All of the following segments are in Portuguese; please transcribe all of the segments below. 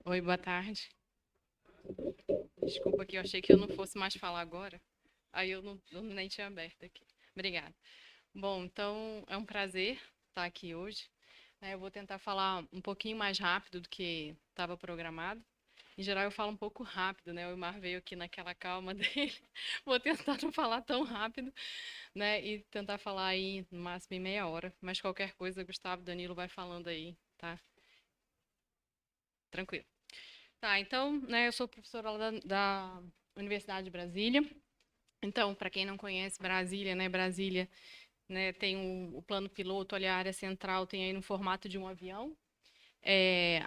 Oi, boa tarde. Desculpa que eu achei que eu não fosse mais falar agora. Aí eu nem tinha aberto aqui. Obrigada. Bom, então é um prazer estar aqui hoje. Eu vou tentar falar um pouquinho mais rápido do que estava programado. Em geral, eu falo um pouco rápido, né? O Mar veio aqui naquela calma dele. Vou tentar não falar tão rápido, né? E tentar falar aí no máximo em meia hora. Mas qualquer coisa, Gustavo, Danilo vai falando aí, tá? Tranquilo. Tá, então, né, eu sou professora lá da Universidade de Brasília. Então, para quem não conhece Brasília, né, Brasília, né, tem o plano piloto, ali a área central tem aí no formato de um avião.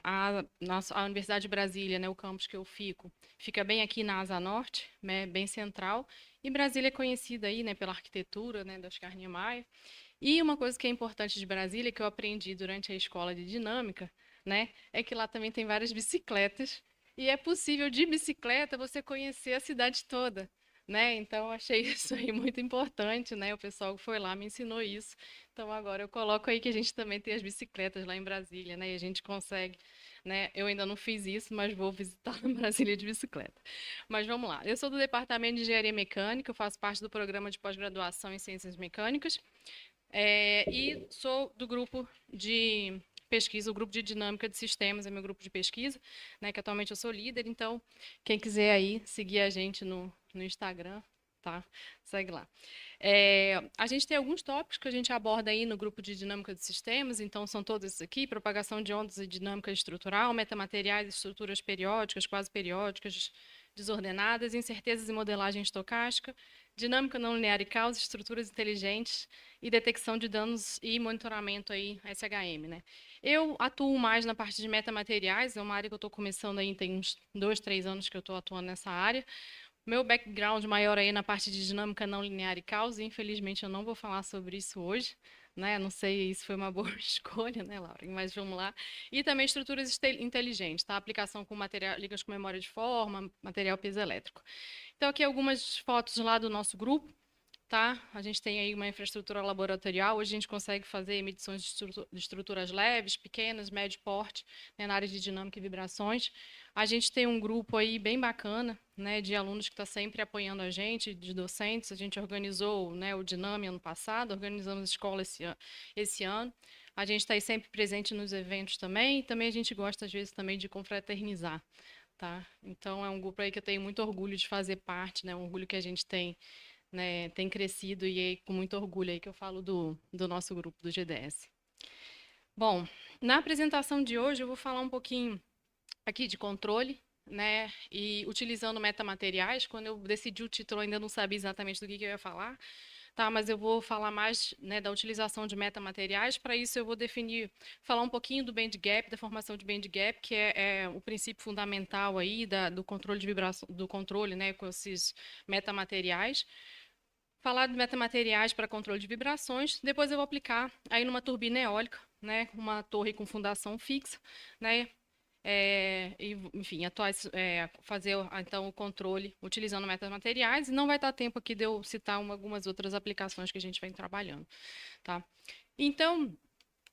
A Universidade de Brasília, né, o campus que eu fico, fica bem aqui na Asa Norte, né, bem central. E Brasília é conhecida aí, né, pela arquitetura, né, da Oscar Niemeyer. E uma coisa que é importante de Brasília, que eu aprendi durante a escola de dinâmica, né, é que lá também tem várias bicicletas e é possível de bicicleta você conhecer a cidade toda, né? Então eu achei isso aí muito importante, né? O pessoal que foi lá me ensinou isso. Então agora eu coloco aí que a gente também tem as bicicletas lá em Brasília, né? E a gente consegue, né? Eu ainda não fiz isso, mas vou visitar Brasília de bicicleta. Mas vamos lá. Eu sou do Departamento de Engenharia Mecânica, eu faço parte do programa de pós-graduação em Ciências Mecânicas. E sou do grupo de pesquisa, o grupo de dinâmica de sistemas é meu grupo de pesquisa, né, que atualmente eu sou líder, então quem quiser aí seguir a gente no Instagram, tá? Segue lá. A gente tem alguns tópicos que a gente aborda aí no grupo de dinâmica de sistemas, então são todos esses aqui: propagação de ondas e dinâmica estrutural, metamateriais, estruturas periódicas, quase periódicas, desordenadas, incertezas e modelagem estocástica, dinâmica não linear e causa, estruturas inteligentes e detecção de danos e monitoramento aí, SHM, né? Eu atuo mais na parte de metamateriais, é uma área que eu estou começando aí, tem uns 2, 3 anos que eu estou atuando nessa área. Meu background maior aí na parte de dinâmica não linear e causa, infelizmente eu não vou falar sobre isso hoje, né? Não sei se foi uma boa escolha, né, Laura? Mas vamos lá. E também estruturas inteligentes, tá? Aplicação com material, ligas com memória de forma, material piezoelétrico. Então aqui algumas fotos lá do nosso grupo, tá? A gente tem aí uma infraestrutura laboratorial. Hoje a gente consegue fazer medições de estruturas leves, pequenas, médio porte, né, na área de dinâmica e vibrações. A gente tem um grupo aí bem bacana, né, de alunos que está sempre apoiando a gente, de docentes. A gente organizou, né, o Diname ano passado, organizamos a escola esse ano. A gente está aí sempre presente nos eventos também. E também a gente gosta, às vezes, também de confraternizar. Tá? Então, é um grupo aí que eu tenho muito orgulho de fazer parte, né? Um orgulho que a gente tem, né, tem crescido e é com muito orgulho aí que eu falo do nosso grupo, do GDS. Bom, na apresentação de hoje eu vou falar um pouquinho aqui de controle, né, e utilizando metamateriais. Quando eu decidi o título, eu ainda não sabia exatamente do que eu ia falar, tá, mas eu vou falar mais, né, da utilização de metamateriais. Para isso eu vou falar um pouquinho do band gap, da formação de band gap, que é o princípio fundamental aí do controle de vibração, do controle, né, com esses metamateriais. Falar de metamateriais para controle de vibrações. Depois eu vou aplicar aí numa turbina eólica, né, uma torre com fundação fixa, né, enfim, fazer então o controle utilizando metamateriais. E não vai dar tempo aqui de eu citar algumas outras aplicações que a gente vem trabalhando, tá? Então,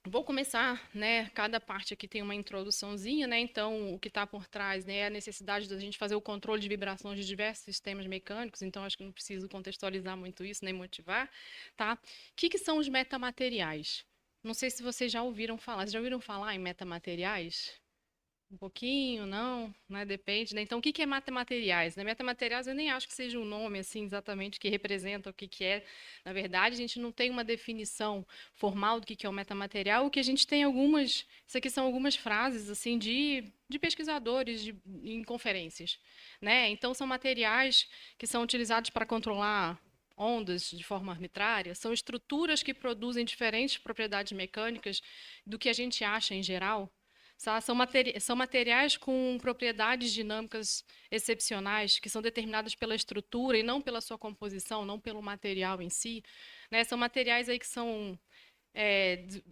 vou começar, né? Cada parte aqui tem uma introduçãozinha, né? Então, o que está por trás, né, é a necessidade da gente fazer o controle de vibrações de diversos sistemas mecânicos. Então, acho que não preciso contextualizar muito isso, nem motivar, tá? O que são os metamateriais? Não sei se vocês já ouviram falar. Vocês já ouviram falar em metamateriais? Um pouquinho, não, né? Depende, né? Então, o que é metamateriais, né? Metamateriais eu nem acho que seja um nome assim exatamente que representa o que é. Na verdade, a gente não tem uma definição formal do que é o metamaterial. O que a gente tem algumas, isso aqui são algumas frases assim de pesquisadores em conferências, né? Então, são materiais que são utilizados para controlar ondas de forma arbitrária, são estruturas que produzem diferentes propriedades mecânicas do que a gente acha em geral. São materiais com propriedades dinâmicas excepcionais, que são determinadas pela estrutura e não pela sua composição, não pelo material em si, né? São materiais aí que são, é, de-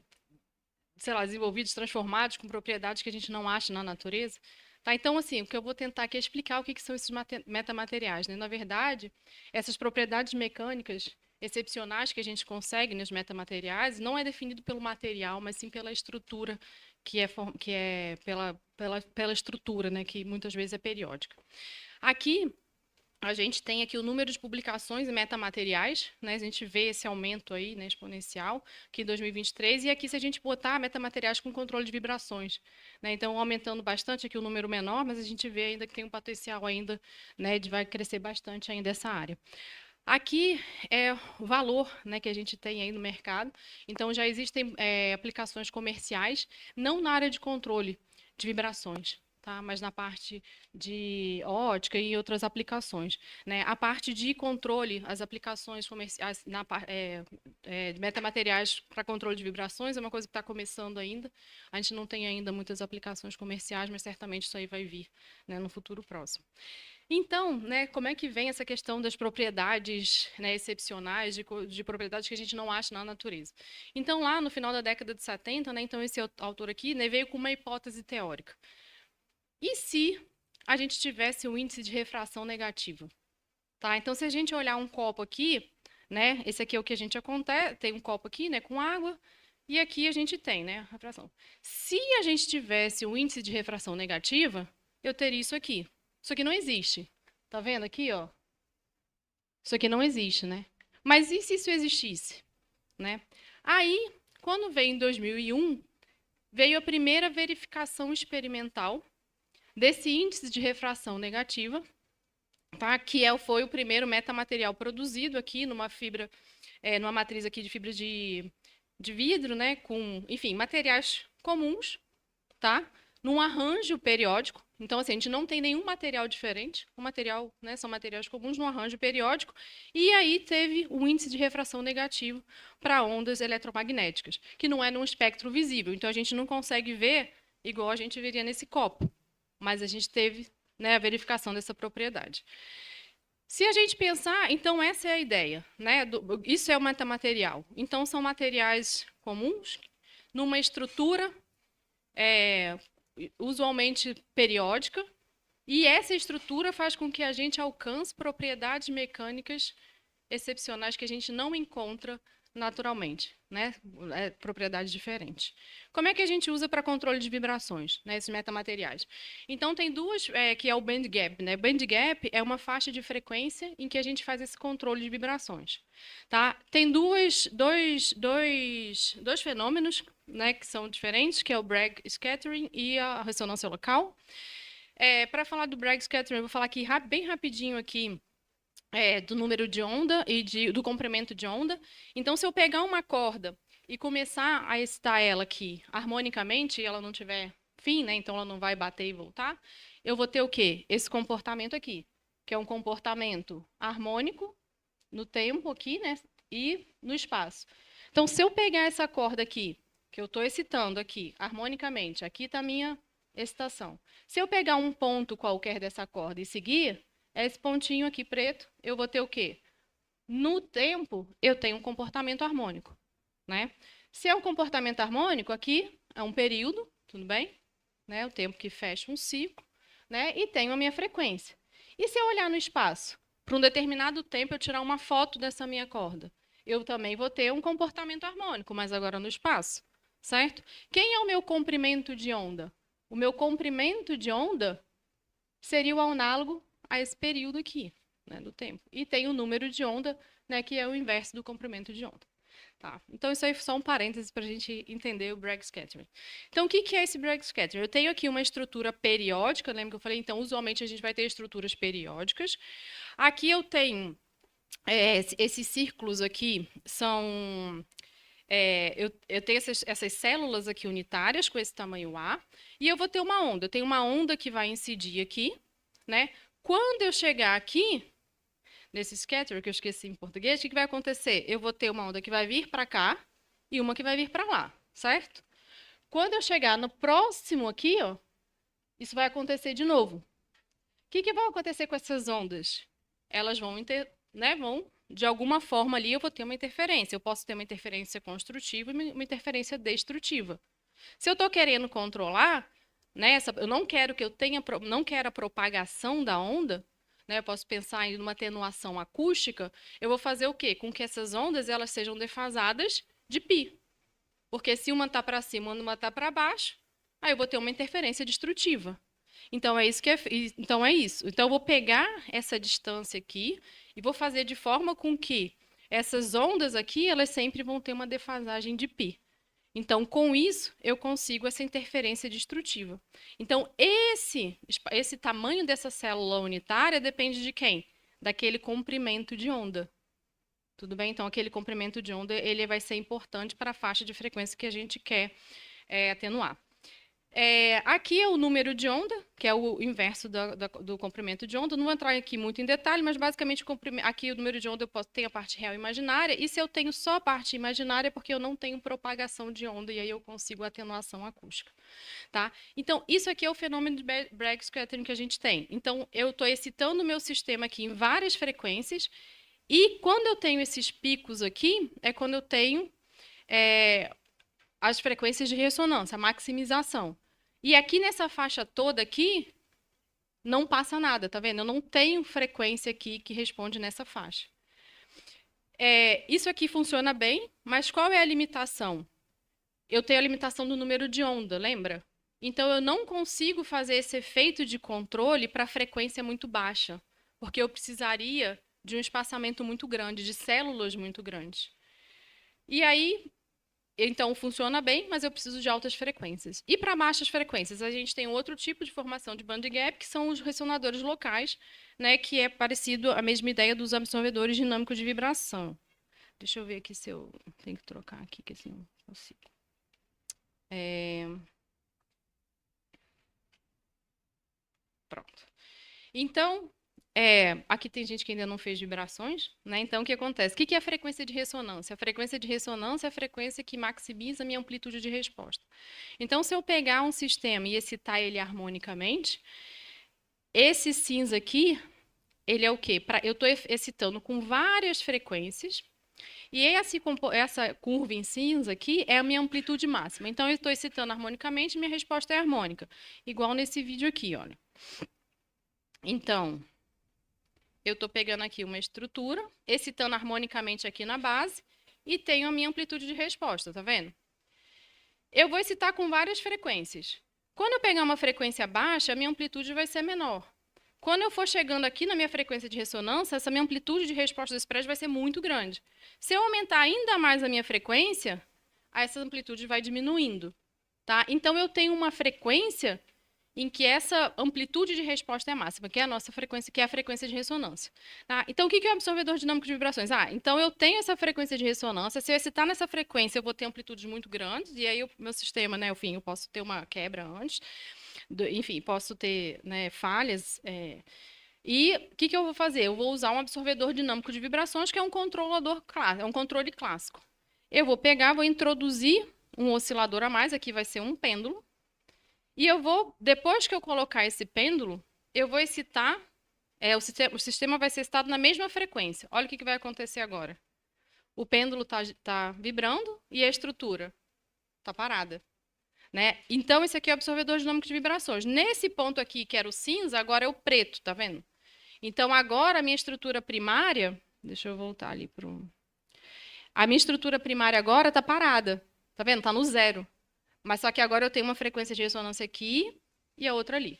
sei lá, desenvolvidos, transformados com propriedades que a gente não acha na natureza. Tá? Então, assim, o que eu vou tentar aqui é explicar o que são esses metamateriais, né? Na verdade, essas propriedades mecânicas excepcionais que a gente consegue nos metamateriais não é definido pelo material, mas sim pela estrutura, que é pela estrutura, né, que muitas vezes é periódica. Aqui, a gente tem aqui o número de publicações em metamateriais, né? A gente vê esse aumento aí, né, exponencial, aqui em 2023, e aqui se a gente botar metamateriais com controle de vibrações, né? Então, aumentando bastante aqui o número menor, mas a gente vê ainda que tem um potencial ainda, né, de vai crescer bastante ainda essa área. Aqui é o valor, né, que a gente tem aí no mercado. Então, já existem aplicações comerciais, não na área de controle de vibrações, tá? Mas na parte de ótica e outras aplicações, né? A parte de controle, as aplicações comerciais, de metamateriais para controle de vibrações, é uma coisa que está começando ainda. A gente não tem ainda muitas aplicações comerciais, mas certamente isso aí vai vir, né, no futuro próximo. Então, né, como é que vem essa questão das propriedades, né, excepcionais, de propriedades que a gente não acha na natureza? Então, lá no final da década de 70, né, então esse autor aqui, né, veio com uma hipótese teórica. E se a gente tivesse um índice de refração negativo? Tá? Então, se a gente olhar um copo aqui, né, esse aqui é o que a gente acontece, tem um copo aqui, né, com água, e aqui a gente tem, né, a refração. Se a gente tivesse um índice de refração negativa, eu teria isso aqui. Isso aqui não existe. Tá vendo aqui, ó? Isso aqui não existe, né? Mas e se isso existisse, né? Aí, quando veio em 2001, veio a primeira verificação experimental desse índice de refração negativa, tá? Foi o primeiro metamaterial produzido aqui numa fibra, numa matriz aqui de fibra de vidro, né? Com, enfim, materiais comuns, tá? Num arranjo periódico. Então, assim, a gente não tem nenhum material diferente. O material, né, são materiais comuns num arranjo periódico. E aí teve um índice de refração negativo para ondas eletromagnéticas, que não é num espectro visível. Então, a gente não consegue ver igual a gente veria nesse copo. Mas a gente teve, né, a verificação dessa propriedade. Se a gente pensar, então essa é a ideia, né? Isso é o metamaterial. Então, são materiais comuns numa estrutura usualmente periódica, e essa estrutura faz com que a gente alcance propriedades mecânicas excepcionais que a gente não encontra naturalmente, né? Propriedades diferentes. Como é que a gente usa para controle de vibrações, né, esses metamateriais? Então, tem duas, que é o band gap, né? Band gap é uma faixa de frequência em que a gente faz esse controle de vibrações, tá? Tem dois fenômenos, né, que são diferentes, que é o Bragg scattering e a ressonância local. Para falar do Bragg scattering, eu vou falar aqui bem rapidinho aqui, do número de onda e do comprimento de onda. Então, se eu pegar uma corda e começar a excitar ela aqui harmonicamente, e ela não tiver fim, né, então ela não vai bater e voltar, eu vou ter o quê? Esse comportamento aqui, que é um comportamento harmônico no tempo aqui, né, e no espaço. Então, se eu pegar essa corda aqui, que eu estou excitando aqui harmonicamente, aqui está a minha excitação. Se eu pegar um ponto qualquer dessa corda e seguir, esse pontinho aqui preto, eu vou ter o quê? No tempo, eu tenho um comportamento harmônico, né? Se é um comportamento harmônico, aqui é um período, tudo bem? Né? O tempo que fecha um ciclo, né? E tenho a minha frequência. E se eu olhar no espaço, para um determinado tempo, eu tirar uma foto dessa minha corda, eu também vou ter um comportamento harmônico, mas agora no espaço, certo? Quem é o meu comprimento de onda? O meu comprimento de onda seria o análogo a esse período aqui, né, do tempo. E tem o número de onda, né, que é o inverso do comprimento de onda. Tá? Então, isso aí é só um parênteses para a gente entender o Bragg scattering. Então, o que é esse Bragg scattering? Eu tenho aqui uma estrutura periódica, lembra que eu falei? Então, usualmente, a gente vai ter estruturas periódicas. Aqui eu tenho esses círculos aqui, são... eu tenho essas células aqui unitárias com esse tamanho A, e eu vou ter uma onda. Eu tenho uma onda que vai incidir aqui, né? Quando eu chegar aqui, nesse scatter, que eu esqueci em português, o que vai acontecer? Eu vou ter uma onda que vai vir para cá e uma que vai vir para lá, certo? Quando eu chegar no próximo aqui, ó, isso vai acontecer de novo. O que vai acontecer com essas ondas? Elas vão, de alguma forma ali, eu vou ter uma interferência. Eu posso ter uma interferência construtiva e uma interferência destrutiva. Se eu estou querendo controlar, né, eu não quero que eu tenha, não quero a propagação da onda, né? Eu posso pensar em uma atenuação acústica. Eu vou fazer o quê? Com que essas ondas elas sejam defasadas de π. Porque se uma está para cima, uma está para baixo, aí eu vou ter uma interferência destrutiva. Então é isso que então é isso. Então eu vou pegar essa distância aqui e vou fazer de forma com que essas ondas aqui, elas sempre vão ter uma defasagem de π. Então, com isso, eu consigo essa interferência destrutiva. Então, esse tamanho dessa célula unitária depende de quem? Daquele comprimento de onda. Tudo bem? Então, aquele comprimento de onda ele vai ser importante para a faixa de frequência que a gente quer atenuar. Aqui é o número de onda, que é o inverso do comprimento de onda. Não vou entrar aqui muito em detalhe, mas basicamente aqui o número de onda eu tenho a parte real e imaginária, e se eu tenho só a parte imaginária é porque eu não tenho propagação de onda, e aí eu consigo atenuação acústica. Tá? Então, isso aqui é o fenômeno de Bragg scattering que a gente tem. Então, eu estou excitando o meu sistema aqui em várias frequências, e quando eu tenho esses picos aqui, é quando eu tenho as frequências de ressonância, a maximização. E aqui nessa faixa toda aqui, não passa nada, tá vendo? Eu não tenho frequência aqui que responde nessa faixa. Isso aqui funciona bem, mas qual é a limitação? Eu tenho a limitação do número de onda, lembra? Então, eu não consigo fazer esse efeito de controle para frequência muito baixa, porque eu precisaria de um espaçamento muito grande, de células muito grandes. E aí, então, funciona bem, mas eu preciso de altas frequências. E para baixas frequências, a gente tem outro tipo de formação de band gap, que são os ressonadores locais, né, que é parecido à mesma ideia dos absorvedores dinâmicos de vibração. Deixa eu ver aqui se eu tenho que trocar aqui, que assim não consigo. Pronto. Então, aqui tem gente que ainda não fez vibrações, né? Então, o que acontece? O que é a frequência de ressonância? A frequência de ressonância é a frequência que maximiza a minha amplitude de resposta. Então, se eu pegar um sistema e excitar ele harmonicamente, esse cinza aqui, ele é o quê? Eu estou excitando com várias frequências, e essa curva em cinza aqui é a minha amplitude máxima. Então, eu estou excitando harmonicamente e minha resposta é harmônica. Igual nesse vídeo aqui, olha. Então, eu estou pegando aqui uma estrutura, excitando harmonicamente aqui na base, e tenho a minha amplitude de resposta, tá vendo? Eu vou excitar com várias frequências. Quando eu pegar uma frequência baixa, a minha amplitude vai ser menor. Quando eu for chegando aqui na minha frequência de ressonância, essa minha amplitude de resposta desse prédio vai ser muito grande. Se eu aumentar ainda mais a minha frequência, essa amplitude vai diminuindo. Tá? Então, eu tenho uma frequência em que essa amplitude de resposta é máxima, que é a nossa frequência, que é a frequência de ressonância. Tá? Então, o que é o absorvedor dinâmico de vibrações? Então eu tenho essa frequência de ressonância, se eu excitar nessa frequência, eu vou ter amplitudes muito grandes, e aí o meu sistema, né, enfim, eu posso ter uma quebra antes, enfim, posso ter, né, falhas. E o que eu vou fazer? Eu vou usar um absorvedor dinâmico de vibrações, que é um controlador clássico, é um controle clássico. Eu vou pegar, vou introduzir um oscilador a mais, aqui vai ser um pêndulo, e eu vou, depois que eu colocar esse pêndulo, eu vou excitar, o sistema vai ser excitado na mesma frequência. Olha o que vai acontecer agora. O pêndulo está vibrando e a estrutura está parada. Né? Então, esse aqui é o absorvedor dinâmico de vibrações. Nesse ponto aqui, que era o cinza, agora é o preto, tá vendo? Então, agora a minha estrutura primária, deixa eu voltar ali para a minha estrutura primária agora está parada, tá vendo? Está no zero. Mas só que agora eu tenho uma frequência de ressonância aqui e a outra ali.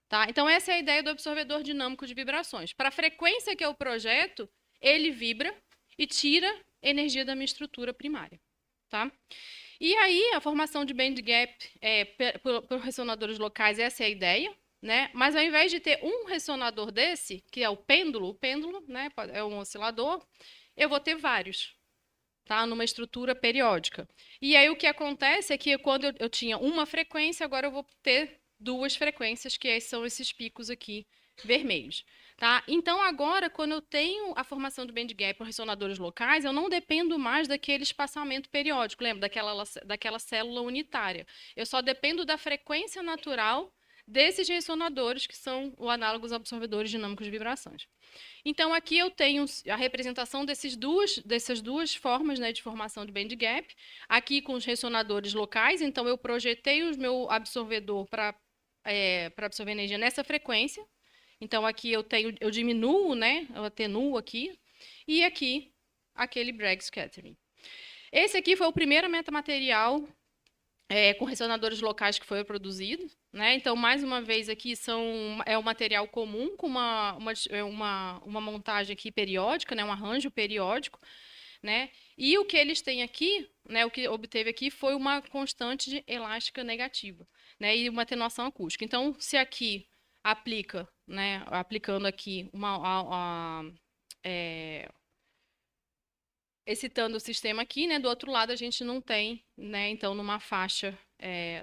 Tá? Então, essa é a ideia do absorvedor dinâmico de vibrações. Para a frequência que eu projeto, ele vibra e tira energia da minha estrutura primária. Tá? E aí, a formação de band gap por ressonadores locais, essa é a ideia. Né? Mas ao invés de ter um ressonador desse, que é o pêndulo, né, é um oscilador, eu vou ter vários. Tá? Numa estrutura periódica. E aí o que acontece é que quando eu tinha uma frequência, agora eu vou ter duas frequências, que são esses picos aqui vermelhos. Tá? Então agora, quando eu tenho a formação do band gap por ressonadores locais, eu não dependo mais daquele espaçamento periódico, lembra? Daquela célula unitária. Eu só dependo da frequência natural desses ressonadores, que são o análogo aos absorvedores dinâmicos de vibrações. Então, aqui eu tenho a representação dessas duas formas, né, de formação de band gap. Aqui com os ressonadores locais, então eu projetei o meu absorvedor para absorver energia nessa frequência, Então, aqui eu diminuo, né? Eu atenuo aqui. E aqui, aquele Bragg scattering. Esse aqui foi o primeiro metamaterial com ressonadores locais que foi produzido, né? Então, mais uma vez aqui é um material comum com uma montagem aqui periódica, né? Um arranjo periódico, né? E o que eles têm aqui, né? O que obteve aqui foi uma constante elástica negativa, né? E uma atenuação acústica. Então, se aqui aplica, né? Aplicando aqui excitando o sistema aqui, né? Do outro lado a gente não tem, né? Então, numa faixa,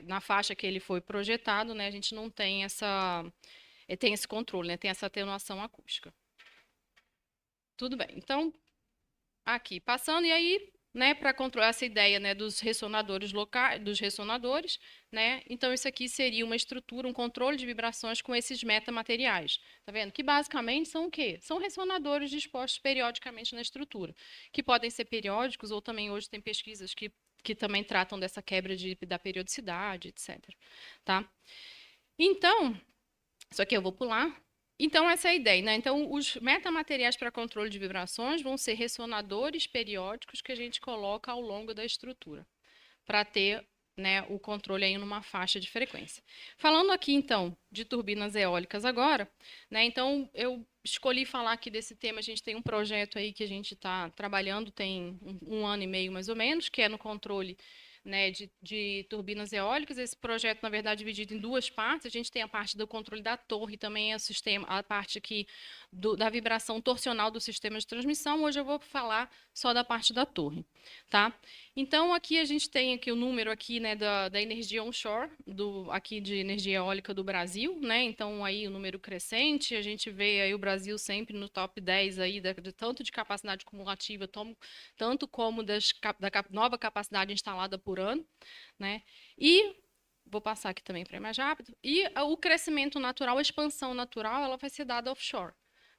na faixa que ele foi projetado, né? A gente não tem tem esse controle, né? Tem essa atenuação acústica. Tudo bem. Então, aqui passando e aí, né? Para controlar essa ideia, né? Dos ressonadores locais, dos ressonadores, né? Então, isso aqui seria uma estrutura, um controle de vibrações com esses metamateriais. Tá vendo? Que basicamente são o quê? São ressonadores dispostos periodicamente na estrutura, que podem ser periódicos ou também hoje tem pesquisas que também tratam dessa quebra da periodicidade, etc. Tá? Então, isso aqui eu vou pular. Então, essa é a ideia, né? Então, os metamateriais para controle de vibrações vão ser ressonadores periódicos que a gente coloca ao longo da estrutura, para ter, né, o controle aí numa faixa de frequência. Falando aqui, então, de turbinas eólicas agora, né, então eu escolhi falar aqui desse tema, a gente tem um projeto aí que a gente está trabalhando, tem um ano e meio mais ou menos, que é no controle, né, de turbinas eólicas. Esse projeto, na verdade, é dividido em duas partes. A gente tem a parte do controle da torre, também é o sistema, a parte aqui da vibração torsional do sistema de transmissão. Hoje eu vou falar só da parte da torre, tá? Então, aqui a gente tem aqui o número aqui, né, da energia onshore, aqui de energia eólica do Brasil, né? Então, aí o número crescente, a gente vê aí o Brasil sempre no top 10 aí, tanto de capacidade cumulativa, tanto como da nova capacidade instalada por ano, né? E vou passar aqui também para ir mais rápido. E o crescimento natural, a expansão natural, ela vai ser dada offshore,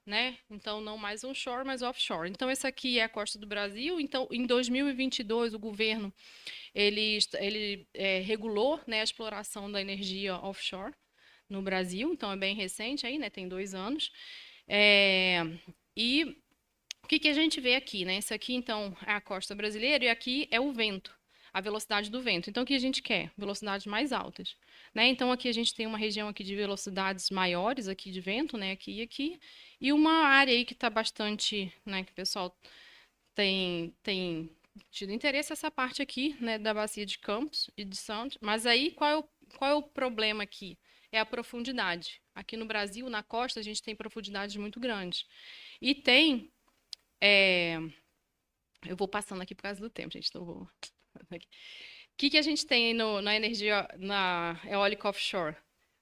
né? Então, não mais onshore, mas offshore. Então, essa aqui é a costa do Brasil. Então, em 2022, o governo ele regulou, né, a exploração da energia offshore no Brasil. Então, é bem recente aí, né? Tem 2 anos. E o que a gente vê aqui, né? Isso aqui, então, é a costa brasileira e aqui é o vento, a velocidade do vento. Então, o que a gente quer? Velocidades mais altas, né? Então, aqui a gente tem uma região aqui de velocidades maiores aqui de vento, né? Aqui e aqui. E uma área aí que está bastante, né? Que o pessoal tem tido interesse, essa parte aqui, né? Da bacia de Campos e de Santos. Mas aí, qual é o problema aqui? É a profundidade. Aqui no Brasil, na costa, a gente tem profundidades muito grandes. E tem eu vou passando aqui por causa do tempo, gente. Então vou. O que a gente tem na energia na eólica offshore?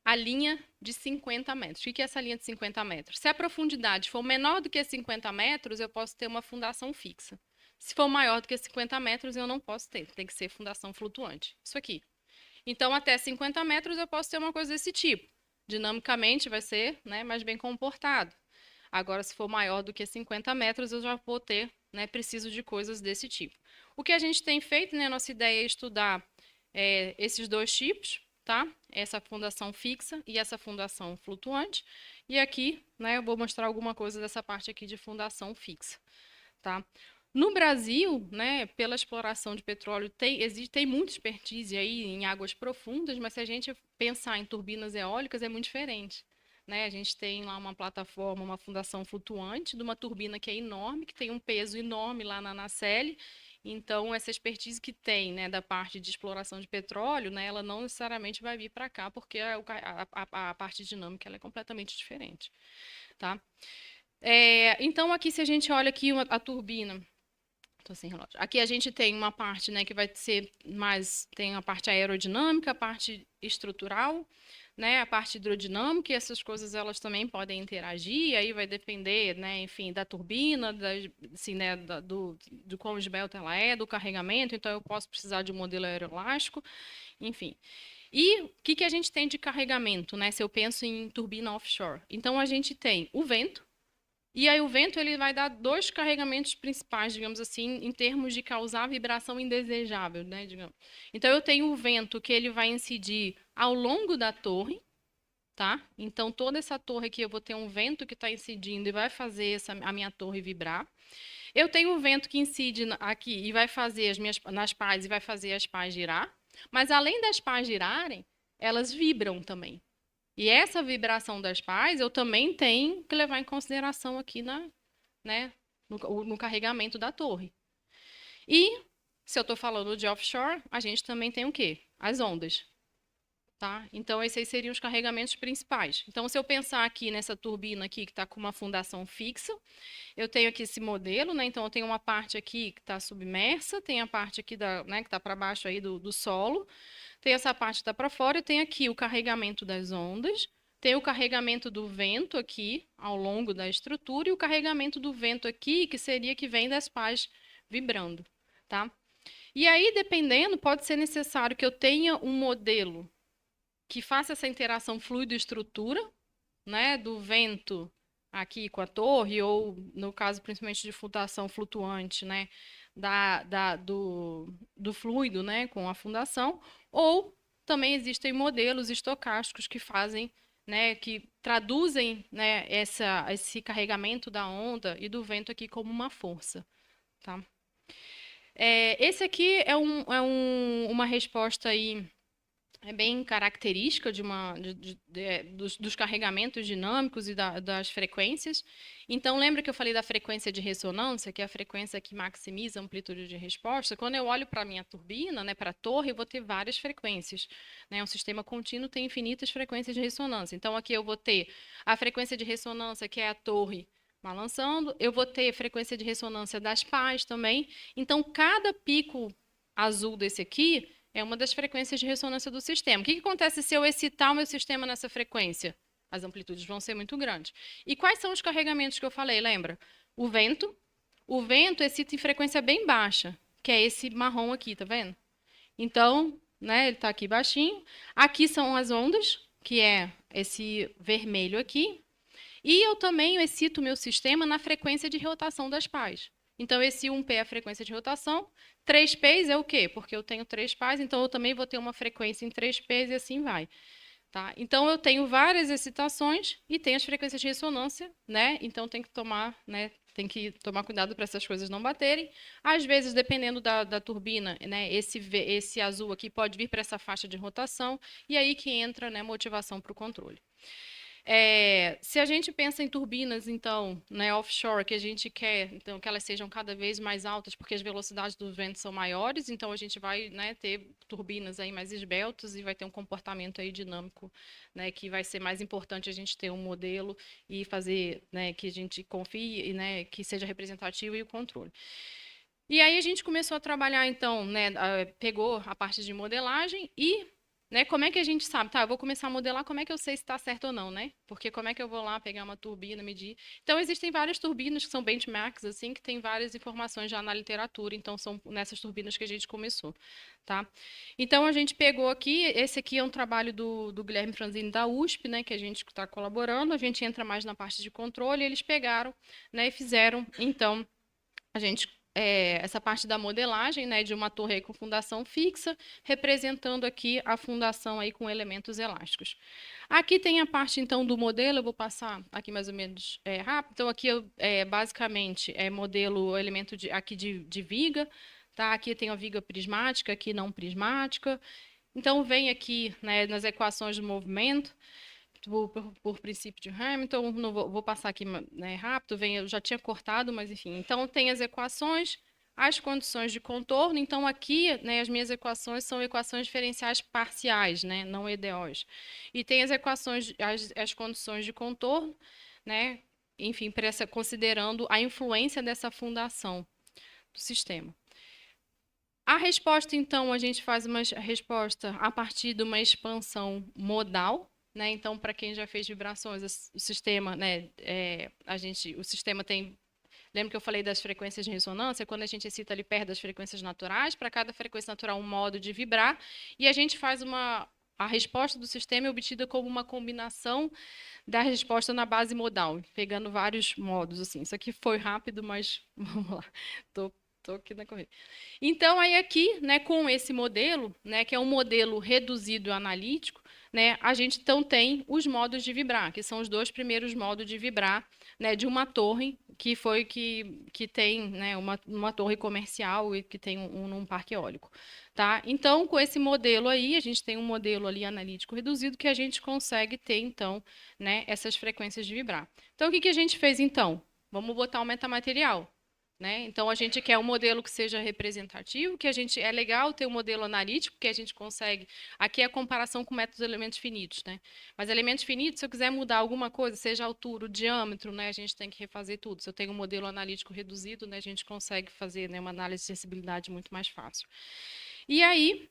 A linha de 50 metros. O que é essa linha de 50 metros? Se a profundidade for menor do que 50 metros, eu posso ter uma fundação fixa. Se for maior do que 50 metros, eu não posso ter. Tem que ser fundação flutuante. Isso aqui. Então, até 50 metros, eu posso ter uma coisa desse tipo. Dinamicamente, vai ser, né, mais bem comportado. Agora, se for maior do que 50 metros, eu já vou ter, né, preciso de coisas desse tipo. O que a gente tem feito, né, nossa ideia é estudar esses dois tipos, tá? Essa fundação fixa e essa fundação flutuante. E aqui, né, eu vou mostrar alguma coisa dessa parte aqui de fundação fixa, tá? No Brasil, né, pela exploração de petróleo, tem muita expertise aí em águas profundas, mas se a gente pensar em turbinas eólicas, é muito diferente, né? A gente tem lá uma plataforma, uma fundação flutuante de uma turbina que é enorme, que tem um peso enorme lá na nacelle. Então, essa expertise que tem, né, da parte de exploração de petróleo, né, ela não necessariamente vai vir para cá, porque a parte dinâmica ela é completamente diferente, tá? Então, aqui, se a gente olha aqui a turbina, tô sem relógio. Aqui a gente tem uma parte, né, que vai ser mais, tem a parte aerodinâmica, a parte estrutural, né, a parte hidrodinâmica, e essas coisas elas também podem interagir, aí vai depender, né, enfim, da turbina, assim, né, do quão esbelta ela é, do carregamento, então eu posso precisar de um modelo aeroelástico, enfim. E o que a gente tem de carregamento, né, se eu penso em turbina offshore? Então a gente tem o vento, e aí o vento ele vai dar dois carregamentos principais, digamos assim, em termos de causar vibração indesejável, né, digamos. Então eu tenho o vento que ele vai incidir ao longo da torre, tá? Então, toda essa torre aqui, eu vou ter um vento que está incidindo e vai fazer a minha torre vibrar. Eu tenho um vento que incide aqui e vai fazer nas pás e vai fazer as pás girar. Mas, além das pás girarem, elas vibram também. E essa vibração das pás, eu também tenho que levar em consideração aqui né, no carregamento da torre. E, se eu estou falando de offshore, a gente também tem o quê? As ondas. Tá? Então, esses aí seriam os carregamentos principais. Então, se eu pensar aqui nessa turbina aqui que está com uma fundação fixa, eu tenho aqui esse modelo, né? Então, eu tenho uma parte aqui que está submersa, tem a parte aqui né, que está para baixo aí do solo, tem essa parte que está para fora, e tem aqui o carregamento das ondas, tem o carregamento do vento aqui ao longo da estrutura e o carregamento do vento aqui, que seria que vem das pás vibrando, tá? E aí, dependendo, pode ser necessário que eu tenha um modelo que faça essa interação fluido-estrutura, né, do vento aqui com a torre, ou no caso principalmente de fundação flutuante, né, do fluido, né, com a fundação, ou também existem modelos estocásticos que fazem, né, que traduzem, né, esse carregamento da onda e do vento aqui como uma força, tá? Esse aqui uma resposta aí bem característica dos carregamentos dinâmicos e das frequências. Então, lembra que eu falei da frequência de ressonância, que é a frequência que maximiza a amplitude de resposta? Quando eu olho para a minha turbina, né, para a torre, eu vou ter várias frequências, né? Um sistema contínuo tem infinitas frequências de ressonância. Então, aqui eu vou ter a frequência de ressonância, que é a torre balançando, eu vou ter frequência de ressonância das pás também. Então, cada pico azul desse aqui é uma das frequências de ressonância do sistema. O que acontece se eu excitar o meu sistema nessa frequência? As amplitudes vão ser muito grandes. E quais são os carregamentos que eu falei, lembra? O vento. O vento excita em frequência bem baixa, que é esse marrom aqui, tá vendo? Então, né, ele está aqui baixinho. Aqui são as ondas, que é esse vermelho aqui. E eu também excito o meu sistema na frequência de rotação das pás. Então, esse 1P é a frequência de rotação. 3Ps é o quê? Porque eu tenho 3 pás, então eu também vou ter uma frequência em 3Ps e assim vai. Tá? Então, eu tenho várias excitações e tem as frequências de ressonância, né? Então, tem que tomar, né? Tem que tomar cuidado para essas coisas não baterem. Às vezes, dependendo da turbina, né? Esse azul aqui pode vir para essa faixa de rotação, e aí que entra, né, motivação para o controle. Se a gente pensa em turbinas, então, né, offshore, que a gente quer então, que elas sejam cada vez mais altas, porque as velocidades dos ventos são maiores, então a gente vai, né, ter turbinas aí mais esbeltas e vai ter um comportamento aí dinâmico, né, que vai ser mais importante a gente ter um modelo e fazer, né, que a gente confie, né, que seja representativo e o controle. E aí a gente começou a trabalhar, então, né, pegou a parte de modelagem e, né, como é que a gente sabe? Tá, eu vou começar a modelar, como é que eu sei se está certo ou não, né? Porque como é que eu vou lá pegar uma turbina, medir? Então, existem várias turbinas que são benchmarks, assim, que tem várias informações já na literatura, então são nessas turbinas que a gente começou, tá? Então, a gente pegou aqui, esse aqui é um trabalho do Guilherme Franzini da USP, né, que a gente está colaborando, a gente entra mais na parte de controle, e eles pegaram, né, e fizeram, então, a gente essa parte da modelagem, né, de uma torre aí com fundação fixa, representando aqui a fundação aí com elementos elásticos. Aqui tem a parte, então, do modelo, eu vou passar aqui mais ou menos rápido. Então, aqui, basicamente, é modelo, elemento aqui de viga, tá? Aqui tem a viga prismática, aqui não prismática. Então, vem aqui, né, nas equações do movimento, por princípio de Hamilton, não vou passar aqui, né, rápido, eu já tinha cortado, mas enfim. Então, tem as equações, as condições de contorno. Então, aqui, né, as minhas equações são equações diferenciais parciais, né, não EDOs. E tem as equações, as condições de contorno, né, enfim, considerando a influência dessa fundação do sistema. A resposta, então, a gente faz uma resposta a partir de uma expansão modal, né? Então, para quem já fez vibrações, o sistema, né, o sistema tem. Lembra que eu falei das frequências de ressonância? Quando a gente excita ali perto das frequências naturais, para cada frequência natural um modo de vibrar, e a gente faz a resposta do sistema é obtida como uma combinação da resposta na base modal, pegando vários modos, assim. Isso aqui foi rápido, mas vamos lá. Estou aqui na corrida. Então, aí aqui, né, com esse modelo, né, que é um modelo reduzido analítico, né, a gente então tem os modos de vibrar, que são os dois primeiros modos de vibrar, né, de uma torre que tem, né, uma torre comercial e que tem um parque eólico. Tá? Então, com esse modelo aí, a gente tem um modelo ali analítico reduzido que a gente consegue ter, então, né, essas frequências de vibrar. Então, o que a gente fez, então? Vamos botar um metamaterial. Né? Então, a gente quer um modelo que seja representativo, que a gente é legal ter um modelo analítico, que a gente consegue. Aqui é a comparação com métodos de elementos finitos, né? Mas elementos finitos, se eu quiser mudar alguma coisa, seja a altura, o diâmetro, né? A gente tem que refazer tudo. Se eu tenho um modelo analítico reduzido, né? A gente consegue fazer, né, uma análise de sensibilidade muito mais fácil. E aí,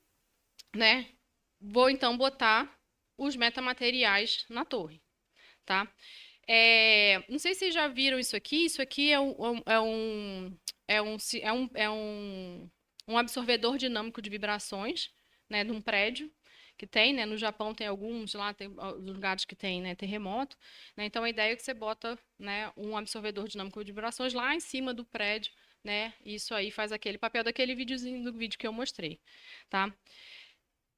né? Vou então botar os metamateriais na torre, tá? Não sei se vocês já viram isso aqui. Isso aqui um absorvedor dinâmico de vibrações, né, de um prédio que tem, né, no Japão tem alguns, lá tem lugares que tem, né, terremoto, né, então a ideia é que você bota, né, um absorvedor dinâmico de vibrações lá em cima do prédio, né, e isso aí faz aquele papel daquele videozinho do vídeo que eu mostrei, tá?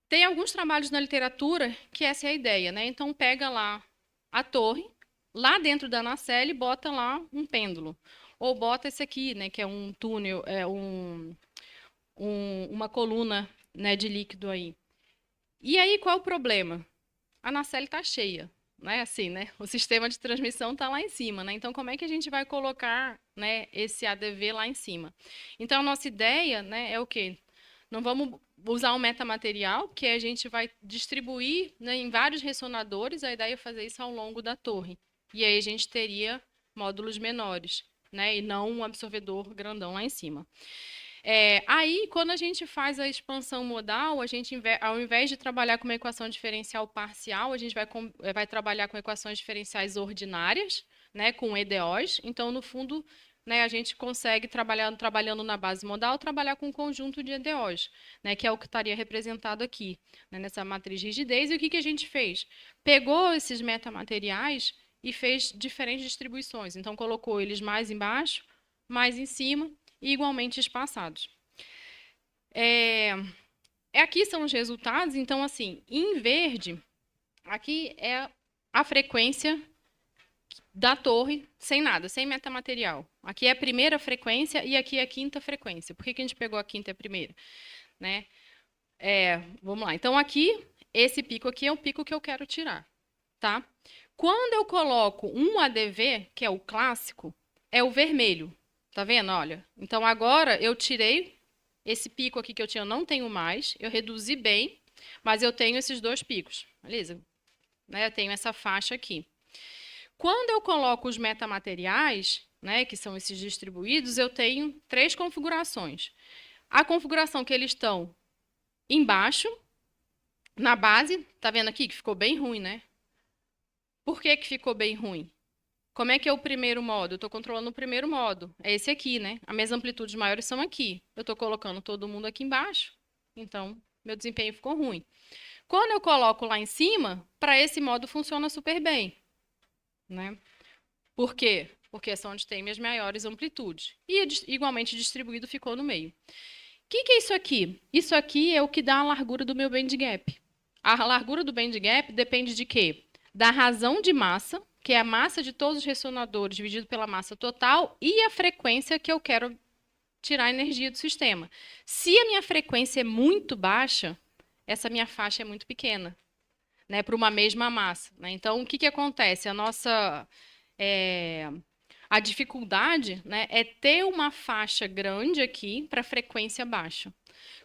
Tem alguns trabalhos na literatura que essa é a ideia, né? Então pega lá a torre, lá dentro da nacelle bota lá um pêndulo. Ou bota esse aqui, né, que é um túnel, uma coluna, né, de líquido aí. E aí qual é o problema? A nacelle está cheia, né? Assim, né? O sistema de transmissão está lá em cima, né? Então como é que a gente vai colocar, né, esse ADV lá em cima? Então a nossa ideia, né, é o quê? Não vamos usar um metamaterial, que a gente vai distribuir, né, em vários ressonadores. A ideia é fazer isso ao longo da torre. E aí a gente teria módulos menores, né, e não um absorvedor grandão lá em cima. Aí, quando a gente faz a expansão modal, a gente, ao invés de trabalhar com uma equação diferencial parcial, a gente vai trabalhar com equações diferenciais ordinárias, né, com EDOs. Então, no fundo, né, a gente consegue, trabalhando na base modal, trabalhar com um conjunto de EDOs, né, que é o que estaria representado aqui, né, nessa matriz de rigidez. E o que a gente fez? Pegou esses metamateriais e fez diferentes distribuições. Então, colocou eles mais embaixo, mais em cima, e igualmente espaçados. Aqui são os resultados. Então, assim, em verde, aqui é a frequência da torre, sem nada, sem metamaterial. Aqui é a primeira frequência e aqui é a quinta frequência. Por que a gente pegou a quinta e a primeira? Né? Vamos lá. Então, aqui, esse pico aqui é o pico que eu quero tirar. Tá? Quando eu coloco um ADV, que é o clássico, é o vermelho. Tá vendo? Olha. Então, agora eu tirei esse pico aqui que eu tinha, eu não tenho mais. Eu reduzi bem, mas eu tenho esses dois picos. Beleza? Né? Eu tenho essa faixa aqui. Quando eu coloco os metamateriais, né, que são esses distribuídos, eu tenho três configurações. A configuração que eles estão embaixo, na base, tá vendo aqui que ficou bem ruim, né? Por que ficou bem ruim? Como é que é o primeiro modo? Eu estou controlando o primeiro modo. É esse aqui, né? As minhas amplitudes maiores são aqui. Eu estou colocando todo mundo aqui embaixo. Então, meu desempenho ficou ruim. Quando eu coloco lá em cima, para esse modo funciona super bem. Né? Por quê? Porque é onde tem minhas maiores amplitudes. E igualmente distribuído ficou no meio. O que é isso aqui? Isso aqui é o que dá a largura do meu band gap. A largura do band gap depende de quê? Da razão de massa, que é a massa de todos os ressonadores dividido pela massa total, e a frequência que eu quero tirar a energia do sistema. Se a minha frequência é muito baixa, essa minha faixa é muito pequena, né, para uma mesma massa. Né? Então, o que acontece? A dificuldade, né, é ter uma faixa grande aqui para frequência baixa.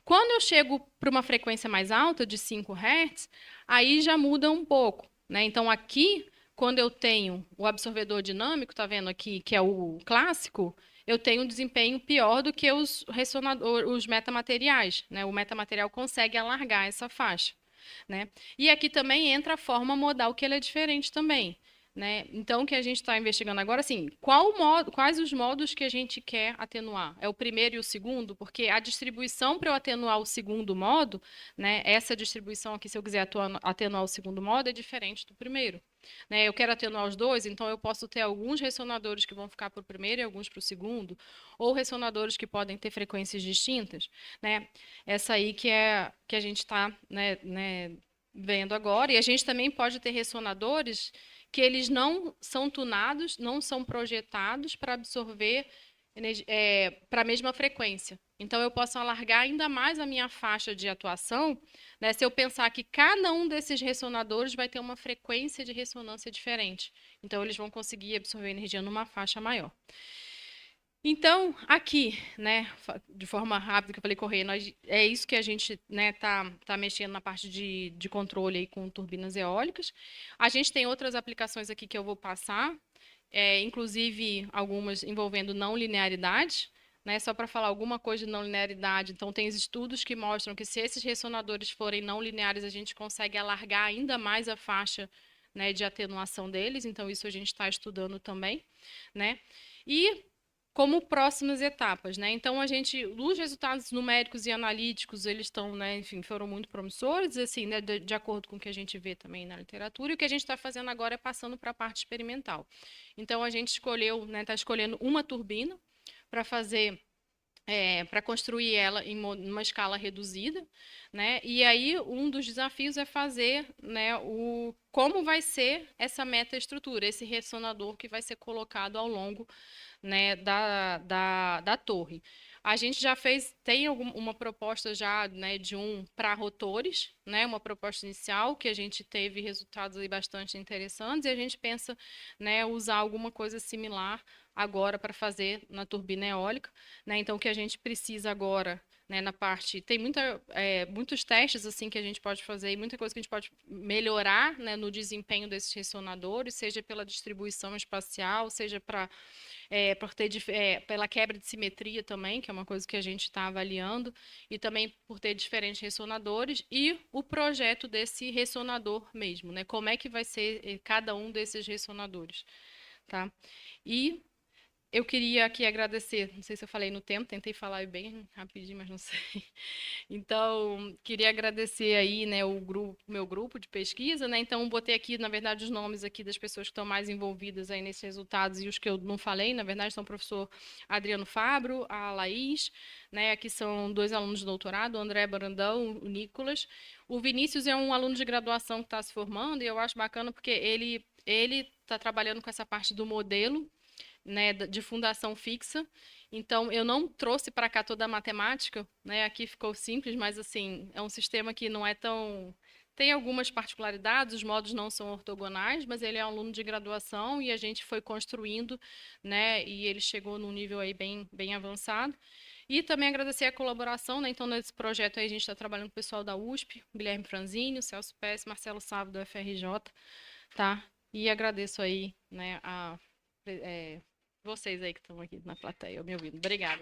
Quando eu chego para uma frequência mais alta, de 5 Hz, aí já muda um pouco. Né? Então, aqui, quando eu tenho o absorvedor dinâmico, tá vendo aqui, que é o clássico, eu tenho um desempenho pior do que os metamateriais. Né? O metamaterial consegue alargar essa faixa. Né? E aqui também entra a forma modal, que ela é diferente também. Né? Então, o que a gente está investigando agora, assim, quais os modos que a gente quer atenuar? É o primeiro e o segundo? Porque a distribuição para eu atenuar o segundo modo, né, essa distribuição aqui, se eu quiser atenuar o segundo modo, é diferente do primeiro. Né? Eu quero atenuar os dois, então eu posso ter alguns ressonadores que vão ficar para o primeiro e alguns para o segundo, ou ressonadores que podem ter frequências distintas. Né? Essa aí que a gente está vendo agora. E a gente também pode ter ressonadores que eles não são tunados, não são projetados para absorver para a mesma frequência. Então, eu posso alargar ainda mais a minha faixa de atuação, né, se eu pensar que cada um desses ressonadores vai ter uma frequência de ressonância diferente. Então, eles vão conseguir absorver energia numa faixa maior. Então, aqui, né, de forma rápida, que eu falei correr, é isso que a gente, né, tá mexendo na parte de controle aí com turbinas eólicas. A gente tem outras aplicações aqui que eu vou passar, inclusive algumas envolvendo não linearidade, né, só para falar alguma coisa de não linearidade. Então, tem estudos que mostram que se esses ressonadores forem não lineares, a gente consegue alargar ainda mais a faixa, né, de atenuação deles. Então, isso a gente está estudando também, né? E como próximas etapas, né? Então os resultados numéricos e analíticos, eles estão, né, enfim, foram muito promissores, assim, né, de acordo com o que a gente vê também na literatura, e o que a gente está fazendo agora é passando para a parte experimental. Então a gente escolheu, né, está escolhendo uma turbina para fazer para construir ela em uma escala reduzida, né? E aí um dos desafios é fazer, né, como vai ser essa metaestrutura, esse ressonador que vai ser colocado ao longo, né, da torre. A gente já tem uma proposta já, né, de para rotores, né, uma proposta inicial que a gente teve resultados aí bastante interessantes e a gente pensa, né, usar alguma coisa similar agora para fazer na turbina eólica, né? Então o que a gente precisa agora, né, na parte tem muitos testes assim que a gente pode fazer e muita coisa que a gente pode melhorar, né, no desempenho desses ressonadores, seja pela distribuição espacial, seja pela quebra de simetria também, que é uma coisa que a gente está avaliando, e também por ter diferentes ressonadores, e o projeto desse ressonador mesmo, né? Como é que vai ser cada um desses ressonadores, tá? E eu queria aqui agradecer, não sei se eu falei no tempo, tentei falar bem rapidinho, mas não sei. Então, queria agradecer aí, né, meu grupo de pesquisa, né? Então, botei aqui, na verdade, os nomes aqui das pessoas que estão mais envolvidas aí nesses resultados e os que eu não falei, na verdade, são o professor Adriano Fabro, a Laís, né? Aqui são 2 alunos de doutorado, o André Brandão, o Nicolas. O Vinícius é um aluno de graduação que está se formando e eu acho bacana porque ele está trabalhando com essa parte do modelo, né, de fundação fixa. Então, eu não trouxe para cá toda a matemática, né? Aqui ficou simples, mas assim, é um sistema que não é tão. Tem algumas particularidades, os modos não são ortogonais, mas ele é um aluno de graduação e a gente foi construindo, né? E ele chegou num nível aí bem avançado. E também agradecer a colaboração, né? Então, nesse projeto aí a gente está trabalhando com o pessoal da USP, Guilherme Franzini, Celso Pérez, Marcelo Sávio do FRJ, tá? E agradeço aí, né, vocês aí que estão aqui na plateia me ouvindo. Obrigada.